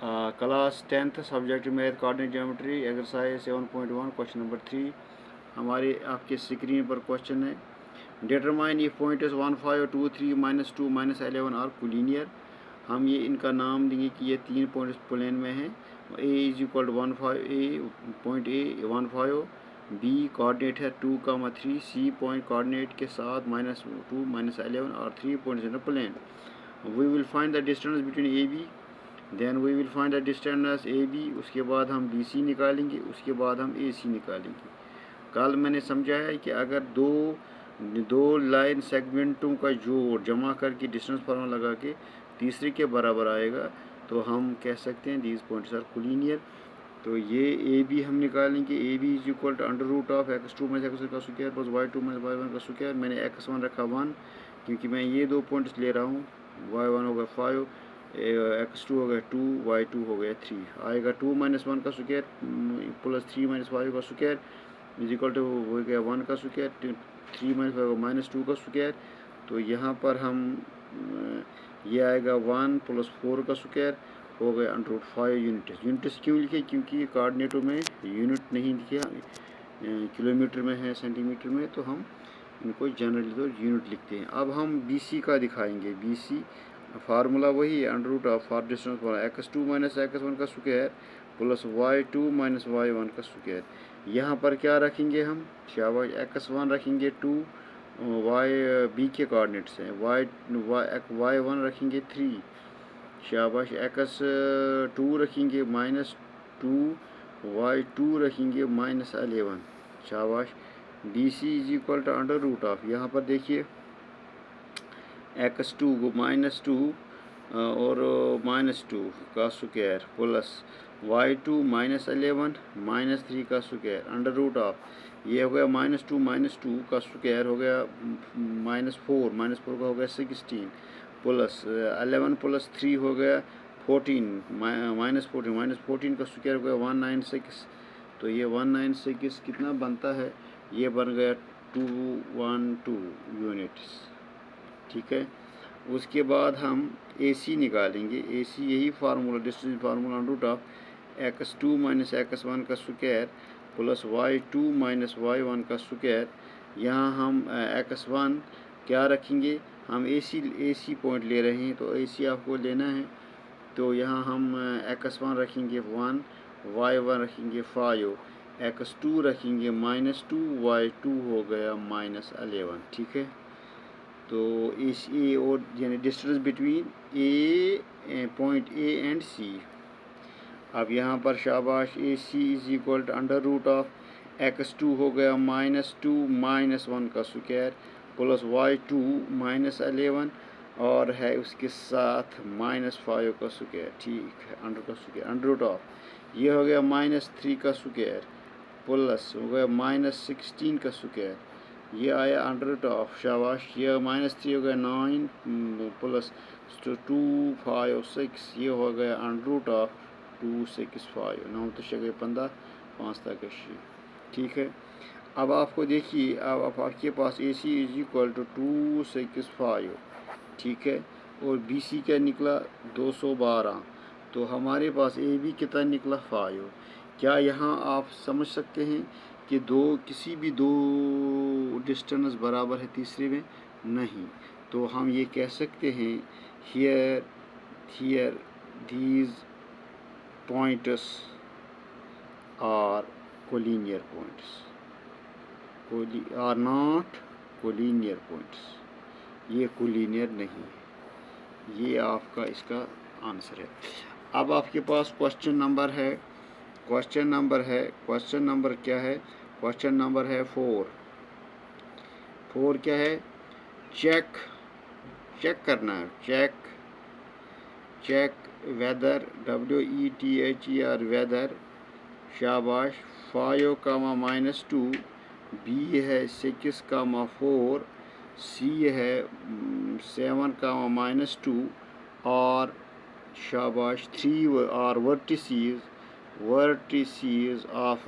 Class 10th subject math coordinate geometry exercise 7.1 question number 3 हमारे आपके screen पर question है। Determine if points 1 5 2 3 -2 -11 are collinear. हम ये इनका नाम देंगे कि ये 3 पॉइंट्स प्लेन में हैं। A is equal to 1 5 A point A 1 5, B coordinate है 2, 3, सी पॉइंट कोऑर्डिनेट के साथ -2 -11 और 3 points in plane. We will find the distance between A B, then we will find the distance A B. उसके बाद हम B C निकालेंगे, उसके बाद हम ए सी निकालेंगे। कल मैंने समझाया है कि अगर दो लाइन सेगमेंटों का जोड़ जमा करके डिस्टेंस फार्मूला लगा के तीसरे के बराबर आएगा तो हम कह सकते हैं दीज पॉइंट्स आर कोलिनियर। तो ये ए बी हम निकालेंगे। A B is equal to under root of x2 - x का स्क्वायर प्लस y2 - y1 का स्क्वायर। मैंने x1 रखा 1 क्योंकि मैं ये 2 पॉइंट्स ले रहा हूँ। y1 होगा 5, x2 हो गया 2, y2 हो गया 3। आएगा 2 - 1 का स्क्वायर प्लस 3 - 5 का स्क्वायर इज इक्वल टू हो गया 1 का स्क्वायर, 3 - 5 -2 का स्क्वायर। तो यहाँ पर हम ये आएगा 1 + 4 का स्क्वायर हो गया अंडर रूट 5 यूनिट्स। यूनिट्स क्यों लिखे? क्योंकि कोऑर्डिनेटों में यूनिट नहीं लिखे, किलोमीटर में है, सेंटीमीटर में, तो हम इनको जनरली तो यूनिट लिखते हैं। अब हम बी सी का दिखाएंगे। बी सी फार्मूला वही है, under root of for distance x2 - x1 का स्क्वायर प्लस y2 - y1 का स्क्वायर। यहाँ पर क्या रखेंगे हम? शाबाश, x1 रखेंगे 2, बी के कोऑर्डिनेट्स हैं, y1 रखेंगे 3, शाबाश, x2 रखेंगे -2, y2 रखेंगे -11, शाबाश। B C is equal to under root of, यहाँ पर देखिए x2 को -2 और -2 का स्क्वायर प्लस y2 -11 -3 का स्क्वायर अंडर रूट ऑफ ये हो गया -2 का स्क्वायर हो गया -4 का हो गया 16 प्लस 11 + 3 हो गया 14 -14 का स्क्वायर हो गया 196। तो ये 196 कितना बनता है? ये बन गया 212 यूनिट्स। ठीक है। उसके बाद हम ए सी निकालेंगे। ए सी यही formula, distance formula under root of x2 - x1 का स्क्वायर प्लस y2 - y1 का स्क्वायर। यहाँ हम x1 क्या रखेंगे? हम ए सी पॉइंट ले रहे हैं तो ए सी आपको लेना है। तो यहाँ हम x1 रखेंगे 1, y1 रखेंगे 5, x2 रखेंगे -2, y2 हो गया -11। ठीक है। तो इस ए और यानी distance between point A and C. अब यहाँ पर शाबाश, A C is equal to under root of x2 हो गया -2 -1 का स्क्वायर प्लस y2 -11 और है उसके साथ -5 का स्क्वायर। ठीक है, अंडर का स्क्वायर अंडर रूट ऑफ ये हो गया -3 का स्क्वायर प्लस हो गया -16 का स्क्वायर। ये आया अंडर रूट ऑफ, शाबाश, ये -3 हो गया 9 प्लस 2 5 6, ये हो गया अंडर रूट ऑफ 2 6 5 9 तो 15 5 तक। ठीक है। अब आपको देखिए, अब आपके पास ए सी इज इक्वल टू 2 6 5, ठीक है, और बी सी क्या निकला 212। तो हमारे पास ए बी कितना निकला 5। क्या यहाँ आप समझ सकते हैं कि किसी भी दो डिस्टेंस बराबर है तीसरे में? नहीं। तो हम ये कह सकते हैं here these points are collinear points, are not collinear points। ये कोलिनियर नहीं है। ये आपका इसका आंसर है। अब आपके पास क्वेश्चन नंबर है क्वेश्चन नंबर क्या है? क्वेश्चन नंबर है 4 क्या है? चेक करना है। चेक वेदर, WETHER वेदर, शाबाश, 5, -2, बी है 6, 4, सी है 7, -2 और शाबाश 3 are vertices of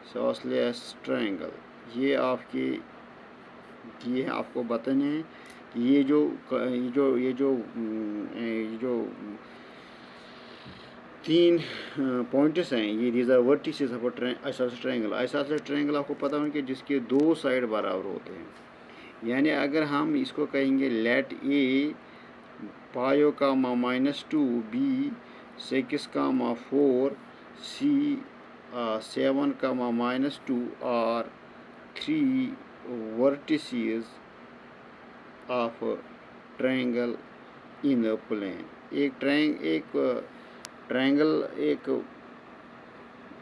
isosceles triangle। ये आपको बताने हैं ये जो तीन पॉइंट्स हैं, ये these are vertices of isosceles triangle. Isosceles triangle आपको पता होगा कि जिसके दो साइड बराबर होते हैं, यानी अगर हम इसको कहेंगे लेट ए पायो comma -2, B 6 comma 4, C 7 comma -2 are 3 vertices of triangle in the plane. एक ट्रायंगल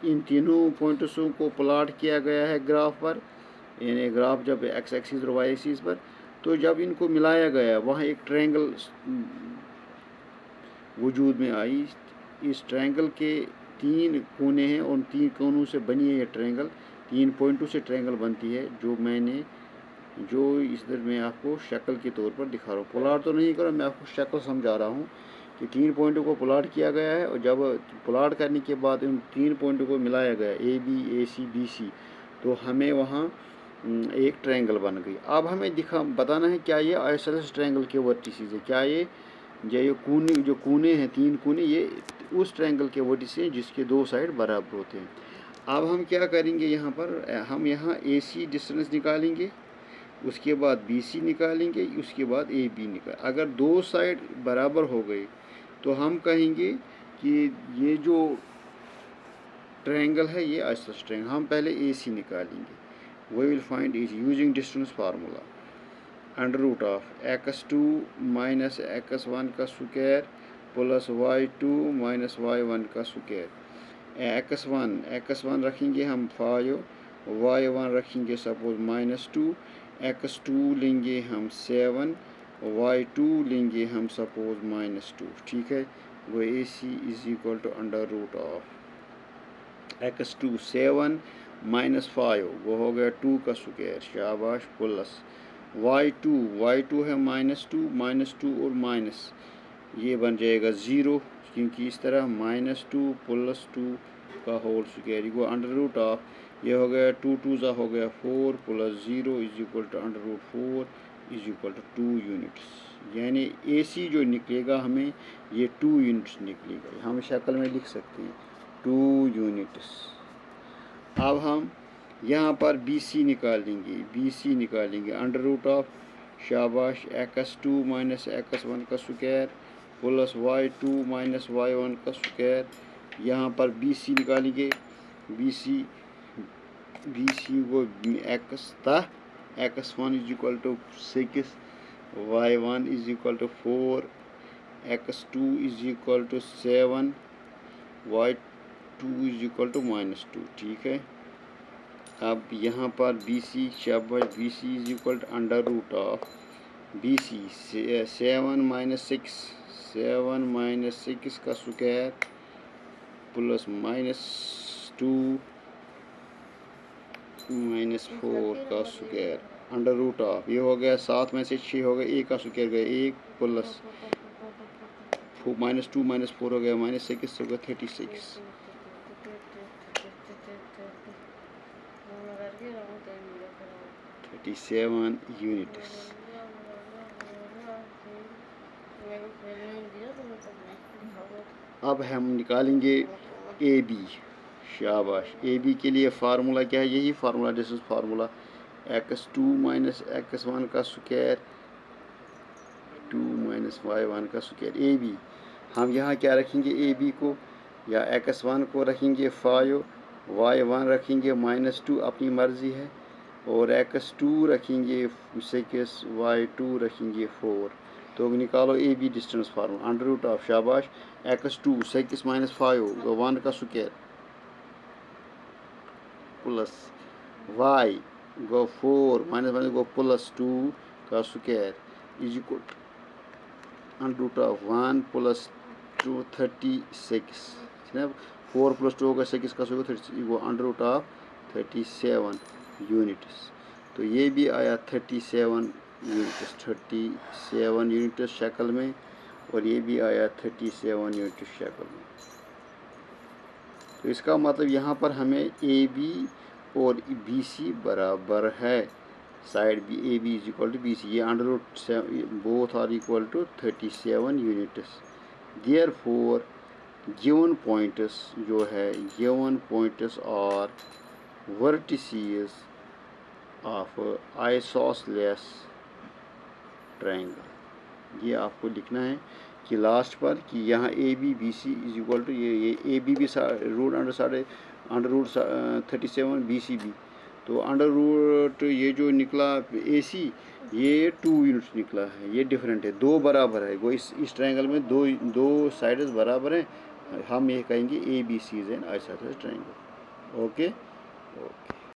इन तीनों पॉइंट्सों को प्लॉट किया गया है ग्राफ पर, यानी ग्राफ जब एक्स एक्सिस और वाई एक्सिस पर, तो जब इनको मिलाया गया वहाँ एक ट्रायंगल वजूद में आई। इस ट्रायंगल के 3 कोने हैं और 3 कोनों से बनी है ये ट्रायंगल, 3 पॉइंटों से ट्रायंगल बनती है, जो इधर मैं आपको शक्ल के तौर पर दिखा रहा हूँ। प्लॉट तो नहीं कर रहा, मैं आपको शक्ल समझा रहा हूँ कि 3 पॉइंटों को प्लॉट किया गया है, और जब प्लॉट करने के बाद उन 3 पॉइंटों को मिलाया गया A B, A C, B C, तो हमें वहाँ एक ट्रायंगल बन गई। अब हमें बताना है क्या ये आइसोसेलेस ट्रायंगल के वर्टिसेस है, क्या ये जो कोने हैं 3 कोने, ये उस ट्रायंगल के वर्टिसेस हैं जिसके 2 साइड बराबर होते हैं। अब हम क्या करेंगे, यहाँ पर हम यहाँ ए सी डिस्टेंस निकालेंगे, उसके बाद बी सी निकालेंगे, उसके बाद ए बी अगर 2 साइड बराबर हो गए तो हम कहेंगे कि ये जो ट्रायंगल है ये आइसोसेलेस ट्रायंगल। हम पहले ए सी निकालेंगे, we will find A C using distance formula, √of x2 minus x1 का square plus y2 minus y1 का स्क्वायर। x1 रखेंगे हम 5, y1 रखेंगे सपोज -2, x2 लेंगे हम 7, y2 लेंगे हम सपोज -2, ठीक है। वो A C is equal to √of x2 7 minus 5, वो हो गया 2 का स्क्वायर, शाबाश, प्लस y2 है -2 और माइनस, ये बन जाएगा 0, क्योंकि इस तरह -2 + 2 का होल स्क्वायर, वो √of, ये हो गया 2 2 ज़ा हो गया 4 + 0 is equal to √4 is equal to 2 units. यानी ए सी जो निकलेगा हमें ये 2 यूनिट्स निकलेगा, हम शक्ल में लिख सकते हैं 2 यूनिट्स। अब हम यहाँ पर बी सी निकालेंगे, √of, शाबाश, x2 माइनस x1 का square plus y2 minus y1 का स्क्वायर। यहाँ पर बी सी निकालेंगे, बी सी वो x था, x1 is equal to 6, y1 is equal to 4, x2 is equal to 7, y2 is equal to -2, ठीक है। अब यहाँ पर बी सी, शाबाश, B C is equal to √of B C 7 - 6 का स्क्वायर प्लस -2 -4 का स्क्वायर √of, ये हो गया 7 में से 6 हो गया, 1 का स्क्वायर गया 1 प्लस -2 -4 हो गया -6 हो गया 36 यूनिट्स। अब हम निकालेंगे ए बी, शाबाश। ए बी के लिए फार्मूला क्या है, यही formula, distance formula, x2 minus x1 का स्क्वायर 2 माइनस y1 का स्क्वायर। ए बी हम यहाँ क्या रखेंगे, ए बी को या x1 को रखेंगे 5, y1 रखेंगे -2, अपनी मर्ज़ी है, और x2 रखेंगे 6, y2 रखेंगे 4। तो निकालो A B distance formula, √of, शाबाश, x2 6 माइनस 5 1 का स्क्वायर प्लस y गो 4 माइनस गो +2 का स्क्वायर इज इक्वल √of 1 + 2 36, 4 + 2 होगा 6 का स्क्वायर 36, वो √of 37 यूनिट्स। तो ये भी आया 37 यूनिट्स शक्ल में, और ये भी आया 37 यूनिट्स शक्ल में। तो इसका मतलब यहाँ पर हमें ए बी और बी सी बराबर है, side B A B is equal to B C, ये under root both are equal to 37 units. There four given points जो है, given points are vertices of isosceles triangle. ये आपको लिखना है कि लास्ट पर कि यहाँ A B B C is equal to ये ए बी भी root under root 37 B C B, तो अंडर रूट ये जो निकला ए सी ये 2 यूनिट्स निकला है, ये डिफरेंट है, दो बराबर है। वो इस ट्रायंगल में दो साइड्स बराबर हैं, हम ये कहेंगे A B C is an isosceles triangle. Okay okay.